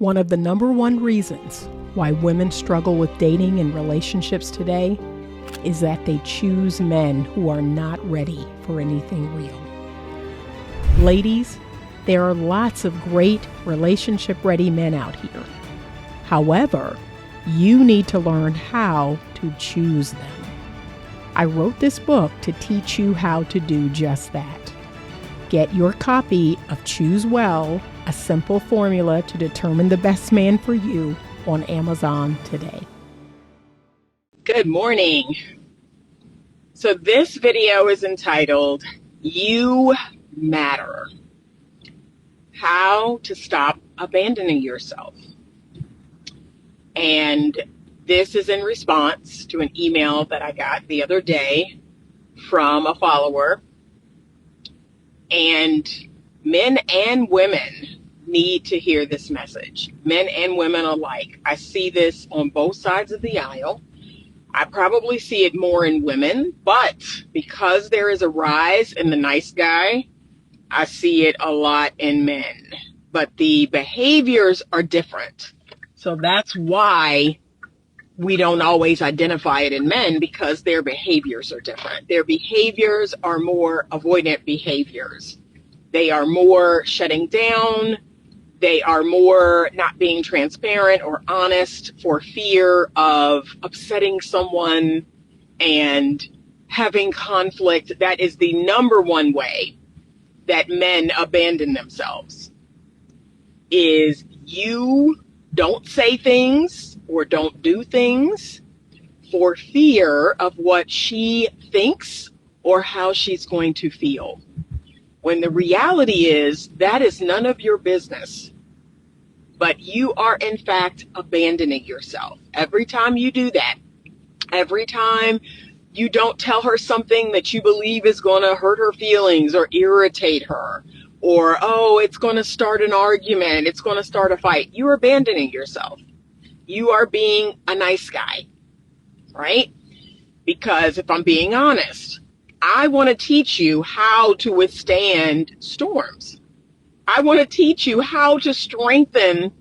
One of the number one reasons why women struggle with dating and relationships today is that they choose men who are not ready for anything real. Ladies, there are lots of great relationship-ready men out here. However, you need to learn how to choose them. I wrote this book to teach you how to do just that. Get your copy of Choose Well, a simple formula to determine the best man for you on Amazon today. Good morning. So this video is entitled, You Matter. How to Stop Abandoning Yourself. And this is in response to an email that I got the other day from a follower. And men and women need to hear this message. Men and women alike. I see this on both sides of the aisle. I probably see it more in women, but because there is a rise in the nice guy, I see it a lot in men. But the behaviors are different. So that's why we don't always identify it in men, because their behaviors are different. Their behaviors are more avoidant behaviors. They are more shutting down. They are more not being transparent or honest for fear of upsetting someone and having conflict. That is the number one way that men abandon themselves, is you don't say things or don't do things for fear of what she thinks or how she's going to feel. When the reality is that is none of your business, but you are in fact abandoning yourself. Every time you do that, every time you don't tell her something that you believe is going to hurt her feelings or irritate her, or, oh, it's going to start an argument, it's going to start a fight, you're abandoning yourself. You are being a nice guy, right? Because if I'm being honest, I want to teach you how to withstand storms. I want to teach you how to strengthen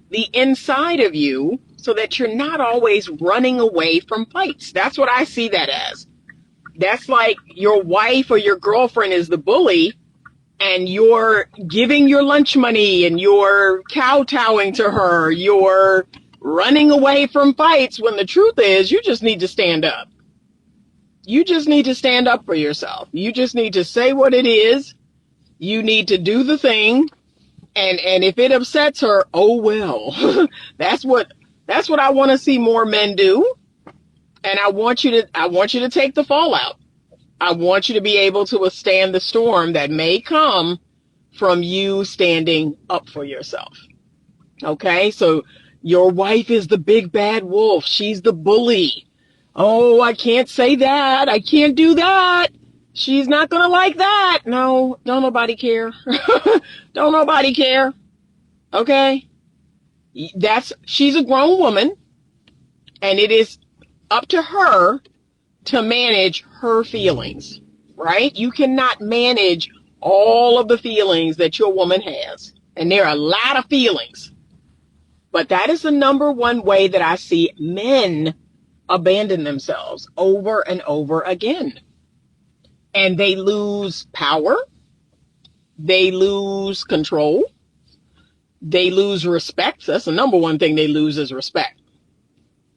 the inside of you so that you're not always running away from fights. That's what I see that as. That's like your wife or your girlfriend is the bully, and you're giving your lunch money and you're kowtowing to her. You're running away from fights when the truth is you just need to stand up. You just need to stand up for yourself. You just need to say what it is. You need to do the thing. And if it upsets her, oh well. That's what I want to see more men do. And I want you to take the fallout. I want you to be able to withstand the storm that may come from you standing up for yourself. Okay? So your wife is the big bad wolf. She's the bully. Oh, I can't say that. I can't do that. She's not going to like that. No, don't nobody care. Don't nobody care. Okay? She's a grown woman, and it is up to her to manage her feelings, right? You cannot manage all of the feelings that your woman has. And there are a lot of feelings. But that is the number one way that I see men abandon themselves over and over again. And they lose power. They lose control. They lose respect. That's the number one thing they lose, is respect.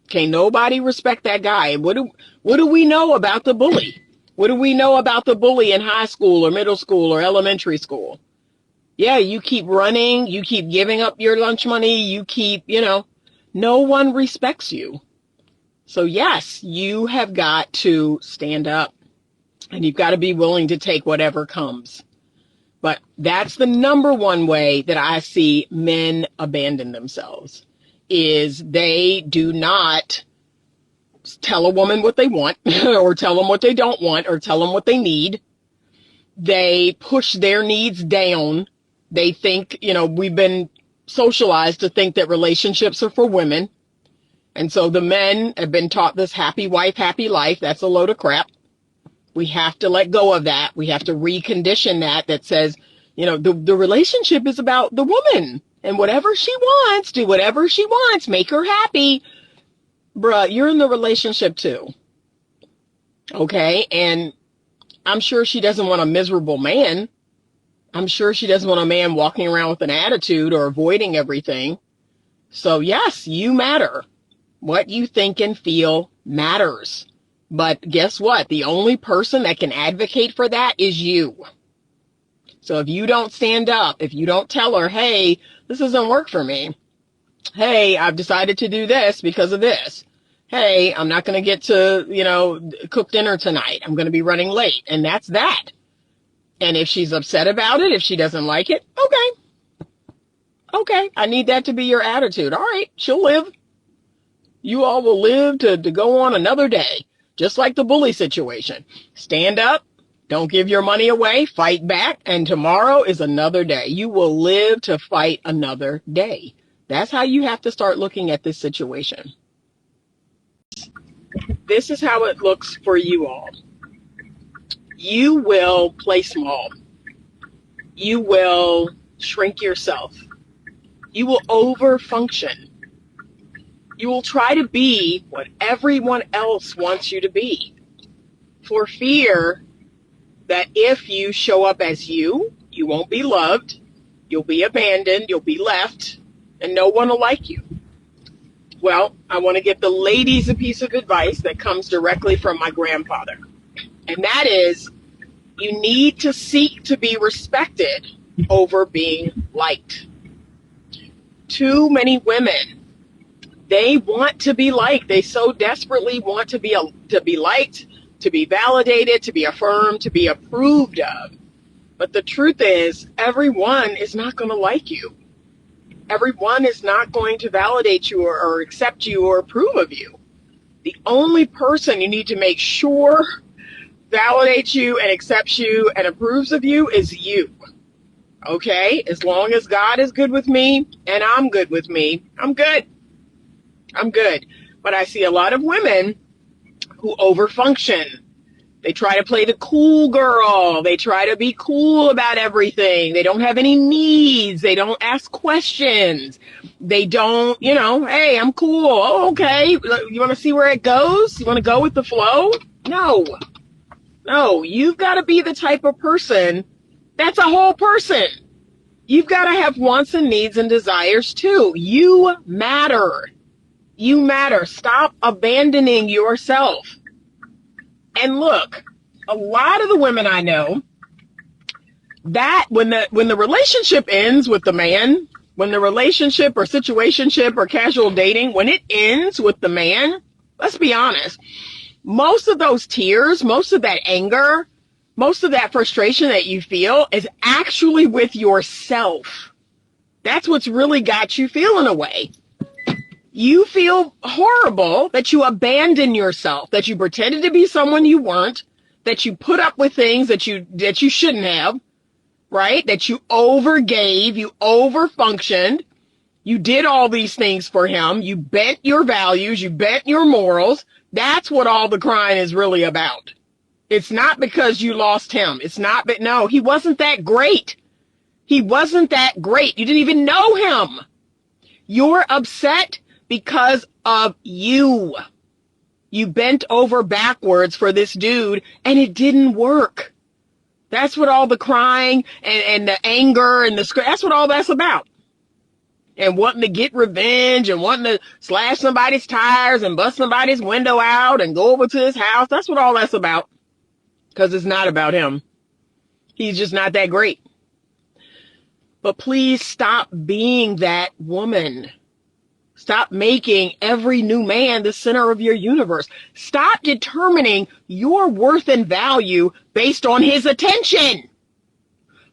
Can't nobody respect that guy. What do we know about the bully? What do we know about the bully in high school or middle school or elementary school? Yeah, you keep running. You keep giving up your lunch money. You keep, no one respects you. So yes, you have got to stand up, and you've got to be willing to take whatever comes. But that's the number one way that I see men abandon themselves, is they do not tell a woman what they want or tell them what they don't want or tell them what they need. They push their needs down. They think, we've been socialized to think that relationships are for women. And so the men have been taught this happy wife, happy life. That's a load of crap. We have to let go of that. We have to recondition that says, the relationship is about the woman. And whatever she wants, do whatever she wants, make her happy. Bruh, you're in the relationship too. Okay? And I'm sure she doesn't want a miserable man. I'm sure she doesn't want a man walking around with an attitude or avoiding everything. So yes, you matter. What you think and feel matters. But guess what? The only person that can advocate for that is you. So if you don't stand up, if you don't tell her, hey, this doesn't work for me. Hey, I've decided to do this because of this. Hey, I'm not going to get to, cook dinner tonight. I'm going to be running late. And that's that. And if she's upset about it, if she doesn't like it, okay, I need that to be your attitude. All right, she'll live. You all will live to go on another day, just like the bully situation. Stand up, don't give your money away, fight back, and tomorrow is another day. You will live to fight another day. That's how you have to start looking at this situation. This is how it looks for you all. You will play small. You will shrink yourself. You will overfunction. You will try to be what everyone else wants you to be, for fear that if you show up as you won't be loved, you'll be abandoned, you'll be left, and no one will like you. Well, I want to give the ladies a piece of advice that comes directly from my grandfather. And that is, you need to seek to be respected over being liked. Too many women, they want to be liked. They so desperately want to be liked, to be validated, to be affirmed, to be approved of. But the truth is, everyone is not going to like you. Everyone is not going to validate you or accept you or approve of you. The only person you need to make sure validates you and accepts you and approves of you is you. Okay? As long as God is good with me and I'm good with me, I'm good. I'm good. But I see a lot of women who overfunction. They try to play the cool girl. They try to be cool about everything. They don't have any needs. They don't ask questions. They don't, hey, I'm cool. Oh, okay. You want to see where it goes? You want to go with the flow? No, you've got to be the type of person that's a whole person. You've got to have wants and needs and desires too. You matter. You matter. Stop abandoning yourself. And look, a lot of the women I know, that when the relationship ends with the man, when the relationship or situationship or casual dating, when it ends with the man, let's be honest, most of those tears, most of that anger, most of that frustration that you feel is actually with yourself. That's what's really got you feeling away. You feel horrible that you abandoned yourself, that you pretended to be someone you weren't, that you put up with things that you shouldn't have, right? That you overgave, you overfunctioned, you did all these things for him, you bent your values, you bent your morals. That's what all the crying is really about. It's not because you lost him. It's not, but no, he wasn't that great. He wasn't that great. You didn't even know him. You're upset because of you. You bent over backwards for this dude and it didn't work. That's what all the crying and the anger and that's what all that's about. And wanting to get revenge and wanting to slash somebody's tires and bust somebody's window out and go over to his house. That's what all that's about. Because it's not about him. He's just not that great. But please stop being that woman. Stop making every new man the center of your universe. Stop determining your worth and value based on his attention.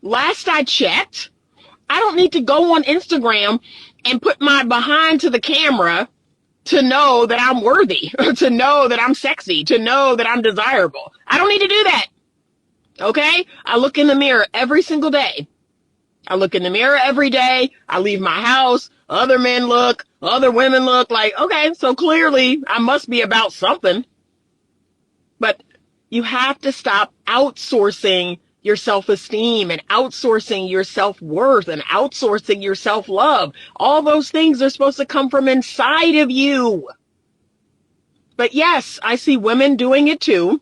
Last I checked, I don't need to go on Instagram and put my behind to the camera to know that I'm worthy, to know that I'm sexy, to know that I'm desirable. I don't need to do that. Okay? I look in the mirror every single day. I look in the mirror every day. I leave my house. Other men look, other women look like, okay, so clearly I must be about something. But you have to stop outsourcing your self-esteem and outsourcing your self-worth and outsourcing your self-love. All those things are supposed to come from inside of you. But yes, I see women doing it too,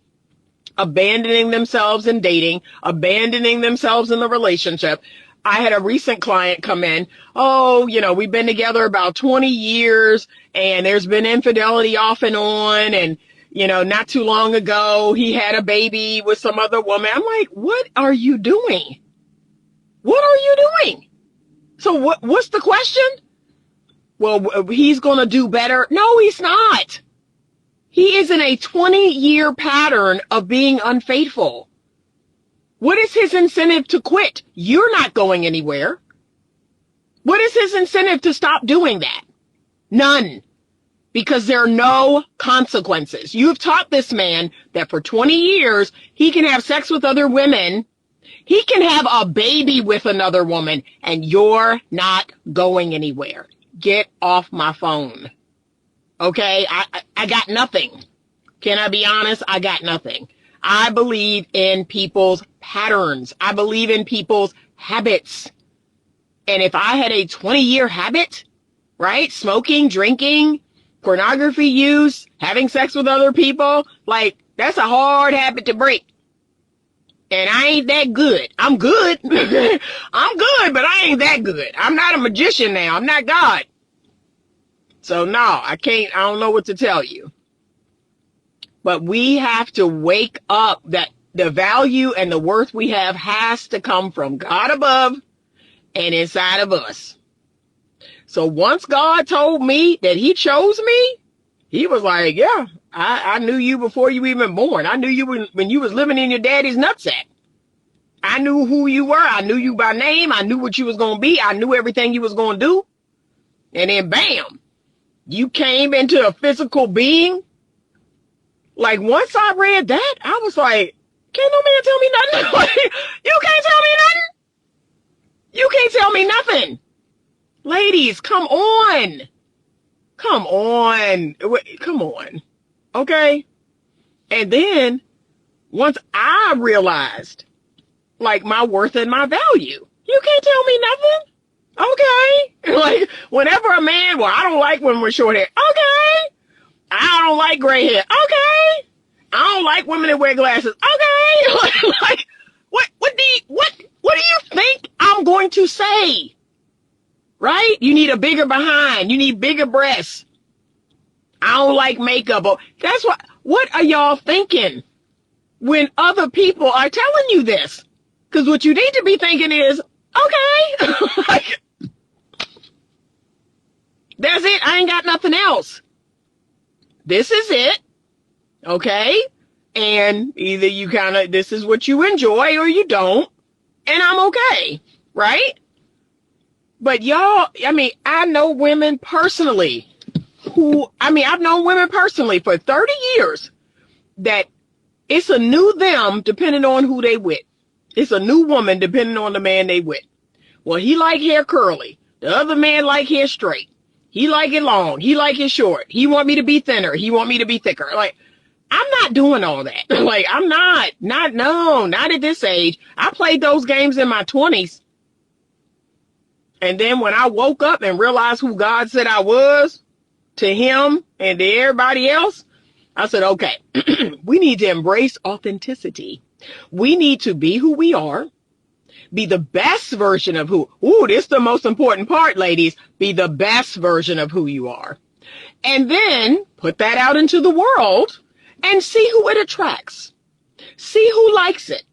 abandoning themselves in dating, abandoning themselves in the relationship. I had a recent client come in. Oh, we've been together about 20 years and there's been infidelity off and on. And, not too long ago, he had a baby with some other woman. I'm like, what are you doing? What are you doing? So what's the question? Well, he's going to do better. No, he's not. He is in a 20-year pattern of being unfaithful. What is his incentive to quit? You're not going anywhere. What is his incentive to stop doing that? None. Because there are no consequences. You've taught this man that for 20 years, he can have sex with other women. He can have a baby with another woman, and you're not going anywhere. Get off my phone. Okay? I got nothing. Can I be honest? I got nothing. I believe in people's patterns. I believe in people's habits. And if I had a 20-year habit, right? Smoking, drinking, pornography use, having sex with other people, like, that's a hard habit to break. And I ain't that good. I'm good. I'm good, but I ain't that good. I'm not a magician now. I'm not God. So no, I don't know what to tell you. But we have to wake up that the value and the worth we have has to come from God above and inside of us. So once God told me that he chose me, he was like, yeah, I knew you before you even born. I knew you when you was living in your daddy's nutsack. I knew who you were. I knew you by name. I knew what you was going to be. I knew everything you was going to do. And then bam, you came into a physical being. Like once I read that, I was like, can't no man tell me nothing. Like, you can't tell me nothing. You can't tell me nothing. Ladies, come on. Come on. Come on. Okay. And then once I realized like my worth and my value, you can't tell me nothing. Okay. Like whenever a man, well, I don't like women with short hair. Okay. I don't like gray hair. Okay. I don't like women that wear glasses. Okay. Like what do you think I'm going to say? Right? You need a bigger behind. You need bigger breasts. I don't like makeup. That's what are y'all thinking when other people are telling you this? Because what you need to be thinking is, okay, like, that's it. I ain't got nothing else. This is it. Okay. And either you this is what you enjoy or you don't. And I'm okay. Right? But y'all, I know women personally I've known women personally for 30 years that it's a new them depending on who they with. It's a new woman depending on the man they with. Well, he like hair curly. The other man like hair straight. He like it long. He like it short. He want me to be thinner. He want me to be thicker. Like, I'm not doing all that. Like, I'm not at this age. I played those games in my 20s. And then when I woke up and realized who God said I was to him and to everybody else, I said, okay, we need to embrace authenticity. We need to be who we are, be the best version of who. Ooh, this is the most important part, ladies. Be the best version of who you are. And then put that out into the world and see who it attracts. See who likes it.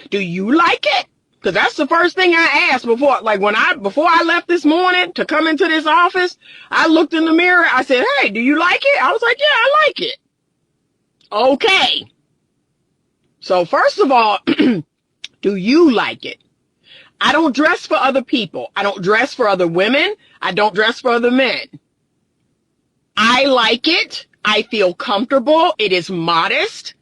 Do you like it? Because that's the first thing I asked before I left this morning to come into this office. I looked in the mirror. I said, hey, do you like it? I was like, yeah, I like it. Okay. So first of all, do you like it? I don't dress for other people. I don't dress for other women. I don't dress for other men. I like it. I feel comfortable. It is modest.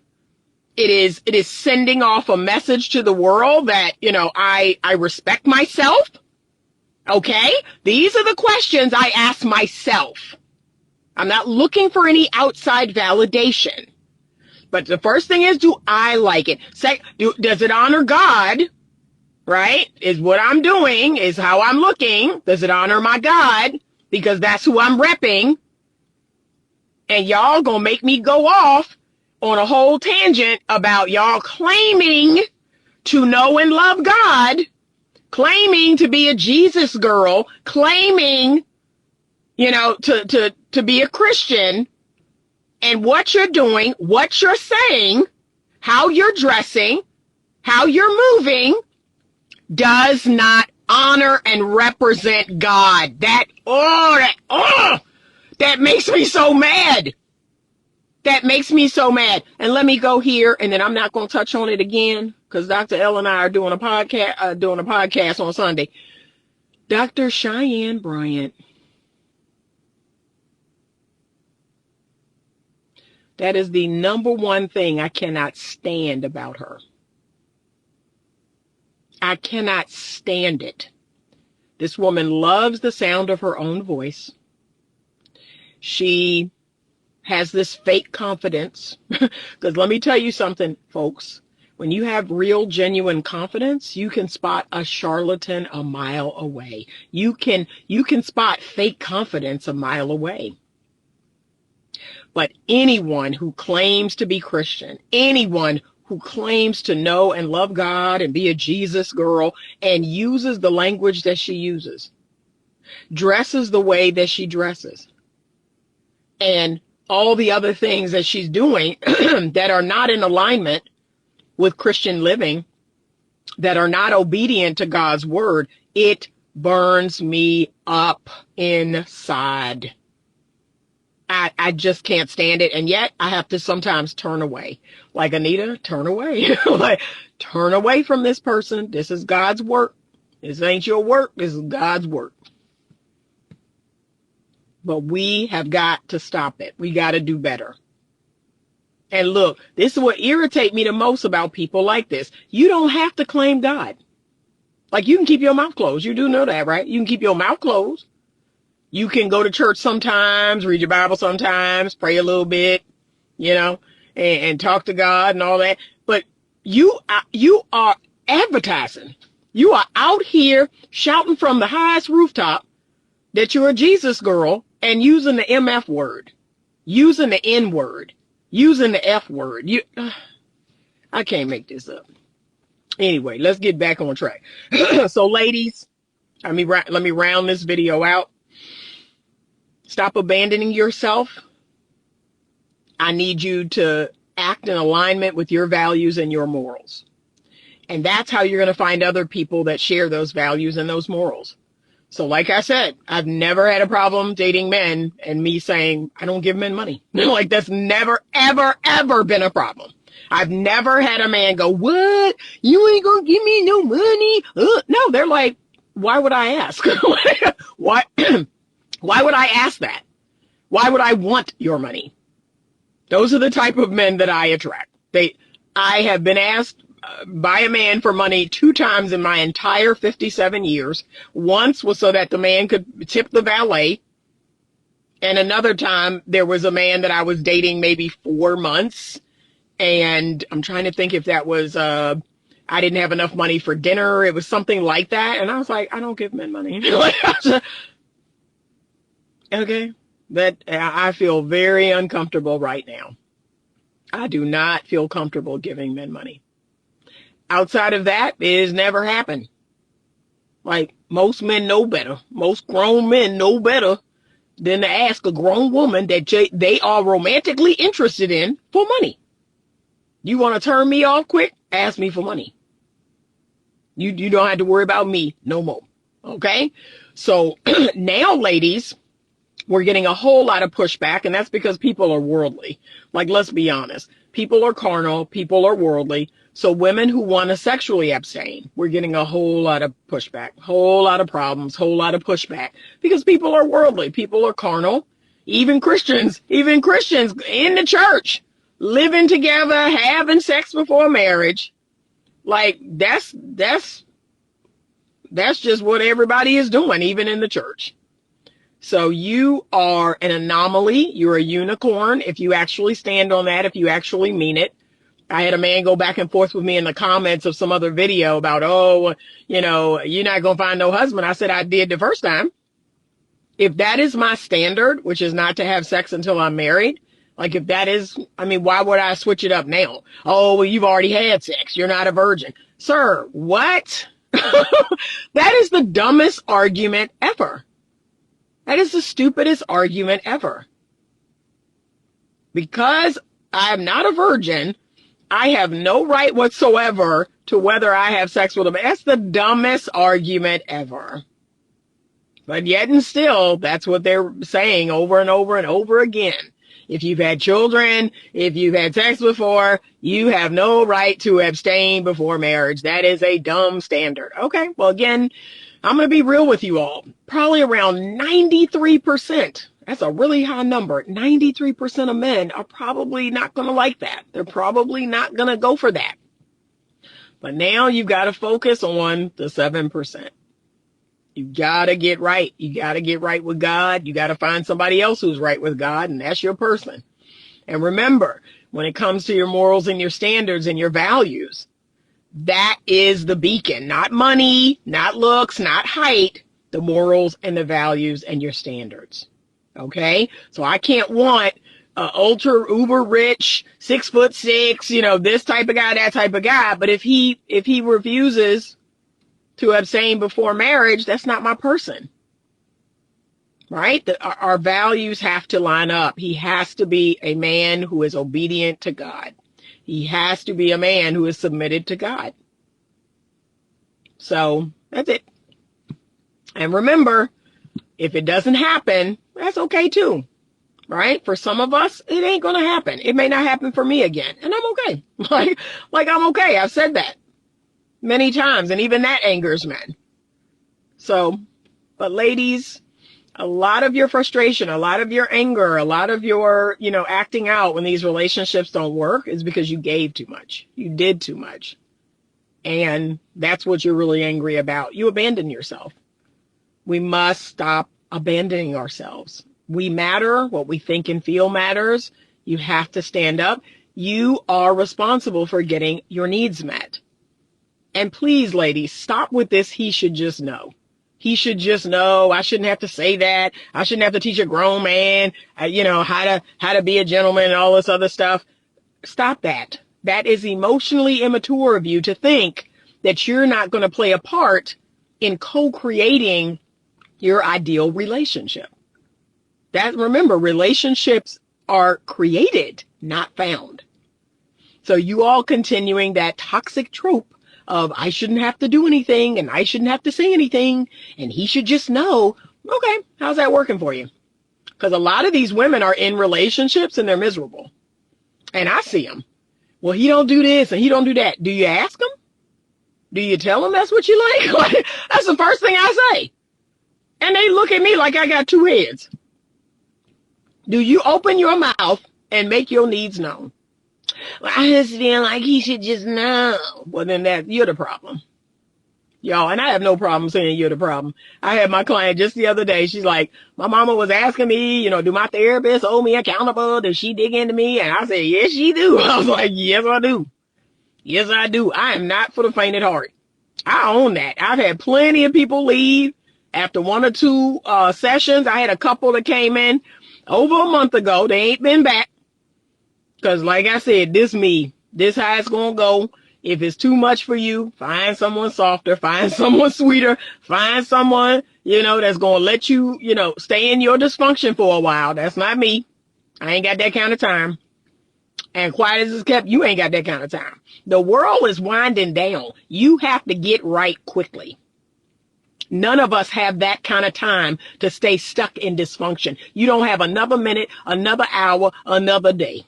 It is sending off a message to the world that, I respect myself. Okay. These are the questions I ask myself. I'm not looking for any outside validation. But the first thing is, do I like it? Does it honor God? Right? Is what I'm doing, is how I'm looking. Does it honor my God? Because that's who I'm repping. And y'all gonna make me go off on a whole tangent about y'all claiming to know and love God, claiming to be a Jesus girl, claiming, to be a Christian, and what you're doing, what you're saying, how you're dressing, how you're moving, does not honor and represent God. That makes me so mad. That makes me so mad. And let me go here, and then I'm not going to touch on it again, because Dr. L and I are doing a podcast on Sunday. Dr. Cheyenne Bryant. That is the number one thing I cannot stand about her. I cannot stand it. This woman loves the sound of her own voice. She has this fake confidence. Because let me tell you something, folks. When you have real, genuine confidence, you can spot a charlatan a mile away. You can spot fake confidence a mile away. But anyone who claims to be Christian, anyone who claims to know and love God and be a Jesus girl and uses the language that she uses, dresses the way that she dresses, and all the other things that she's doing that are not in alignment with Christian living, that are not obedient to God's word, it burns me up inside. I just can't stand it. And yet I have to sometimes turn away. Like, Anita, turn away. Like, turn away from this person. This is God's work. This ain't your work. This is God's work. But we have got to stop it. We got to do better. And look, this is what irritates me the most about people like this. You don't have to claim God. Like, you can keep your mouth closed. You do know that, right? You can keep your mouth closed. You can go to church sometimes, read your Bible sometimes, pray a little bit, and talk to God and all that. But you are advertising. You are out here shouting from the highest rooftop that you're a Jesus girl and using the MF word, using the N word, using the F word. I can't make this up. Anyway, let's get back on track. So, ladies, let me round this video out. Stop abandoning yourself. I need you to act in alignment with your values and your morals. And that's how you're going to find other people that share those values and those morals. So like I said, I've never had a problem dating men and me saying, I don't give men money. Like, that's never, ever, ever been a problem. I've never had a man go, what? You ain't going to give me no money? No, they're like, why would I ask? Why would I ask that? Why would I want your money? Those are the type of men that I attract. I have been asked by a man for money 2 times in my entire 57 years. Once was so that the man could tip the valet. And another time, there was a man that I was dating maybe 4 months. And I'm trying to think if that was, I didn't have enough money for dinner. It was something like that. And I was like, I don't give men money. Okay, that I feel very uncomfortable right now. I do not feel comfortable giving men money. Outside of that, it has never happened. Like, most men know better. Most grown men know better than to ask a grown woman that they are romantically interested in for money. You want to turn me off quick? Ask me for money. You don't have to worry about me no more. Okay? So now, ladies, we're getting a whole lot of pushback, and that's because people are worldly. Like, let's be honest. People are carnal. People are worldly. So women who want to sexually abstain, we're getting a whole lot of pushback, whole lot of problems, whole lot of pushback, because people are worldly. People are carnal. Even Christians in the church, living together, having sex before marriage. Like, that's just what everybody is doing, even in the church. So you are an anomaly. You're a unicorn. If you actually stand on that, if you actually mean it. I had a man go back and forth with me in the comments of some other video about, oh, you're not going to find no husband. I said, I did the first time. If that is my standard, which is not to have sex until I'm married, like if that is, why would I switch it up now? Oh, well, you've already had sex. You're not a virgin. Sir, what? That is the dumbest argument ever. That is the stupidest argument ever. Because I am not a virgin, I have no right whatsoever to whether I have sex with a man. That's the dumbest argument ever. But yet and still, that's what they're saying over and over and over again. If you've had children, if you've had sex before, you have no right to abstain before marriage. That is a dumb standard. Okay, well, again, I'm going to be real with you all. Probably around 93%. That's a really high number. 93% of men are probably not going to like that. They're probably not going to go for that. But now you've got to focus on the 7%. You got to get right. You got to get right with God. You got to find somebody else who's right with God, and that's your person. And remember, when it comes to your morals and your standards and your values, that is the beacon. Not money, not looks, not height. The morals and the values and your standards. Okay? So I can't want ultra uber rich, 6'6", this type of guy, that type of guy. But if he refuses to abstain before marriage, that's not my person. Right? Our values have to line up. He has to be a man who is obedient to God. He has to be a man who is submitted to God. So that's it. And remember, if it doesn't happen, that's okay too. Right? For some of us, it ain't going to happen. It may not happen for me again. And I'm okay. Like I'm okay. I've said that many times. And even that angers men. So, but ladies, a lot of your frustration, a lot of your anger, a lot of your, acting out when these relationships don't work is because you gave too much. You did too much. And that's what you're really angry about. You abandoned yourself. We must stop abandoning ourselves. We matter. What we think and feel matters. You have to stand up. You are responsible for getting your needs met. And please, ladies, stop with this. He should just know. He should just know. I shouldn't have to say that. I shouldn't have to teach a grown man, how to be a gentleman and all this other stuff. Stop that. That is emotionally immature of you to think that you're not going to play a part in co-creating your ideal relationship. Remember, relationships are created, not found. So you all continuing that toxic trope of I shouldn't have to do anything and I shouldn't have to say anything and he should just know. Okay, how's that working for you? Because a lot of these women are in relationships and they're miserable. And I see them. Well, he don't do this and he don't do that. Do you ask him? Do you tell him that's what you like? That's the first thing I say. And they look at me like I got two heads. Do you open your mouth and make your needs known? Well, I just feel like he should just know. Well, then you're the problem. Y'all, and I have no problem saying you're the problem. I had my client just the other day. She's like, my mama was asking me, do my therapist hold me accountable? Does she dig into me? And I said, yes, she do. I was like, yes, I do. Yes, I do. I am not for the faint at heart. I own that. I've had plenty of people leave after one or two sessions. I had a couple that came in over a month ago. They ain't been back. Because like I said, this how it's going to go. If it's too much for you, find someone softer, find someone sweeter, find someone, that's going to let you, stay in your dysfunction for a while. That's not me. I ain't got that kind of time. And quiet as it's kept, you ain't got that kind of time. The world is winding down. You have to get right quickly. None of us have that kind of time to stay stuck in dysfunction. You don't have another minute, another hour, another day.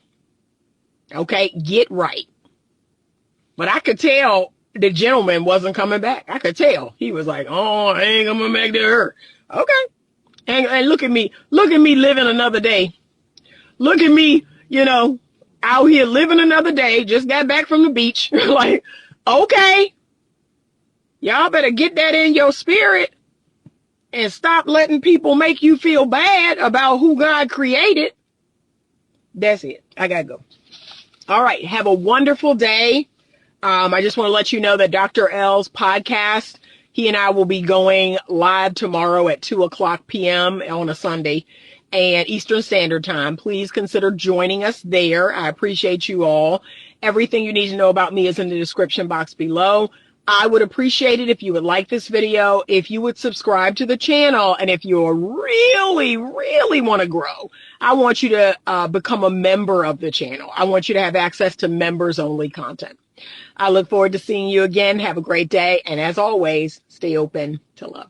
Okay, get right. But I could tell the gentleman wasn't coming back. I could tell. He was like, oh, I ain't coming back to her. Okay. And look at me living another day. Look at me, out here living another day. Just got back from the beach. Like, okay. Y'all better get that in your spirit and stop letting people make you feel bad about who God created. That's it. I gotta go. All right. Have a wonderful day. I just want to let you know that Dr. L's podcast, he and I will be going live tomorrow at 2:00 p.m. on a Sunday and Eastern Standard Time. Please consider joining us there. I appreciate you all. Everything you need to know about me is in the description box below. I would appreciate it if you would like this video, if you would subscribe to the channel, and if you really, really want to grow, I want you to become a member of the channel. I want you to have access to members-only content. I look forward to seeing you again. Have a great day. And as always, stay open to love.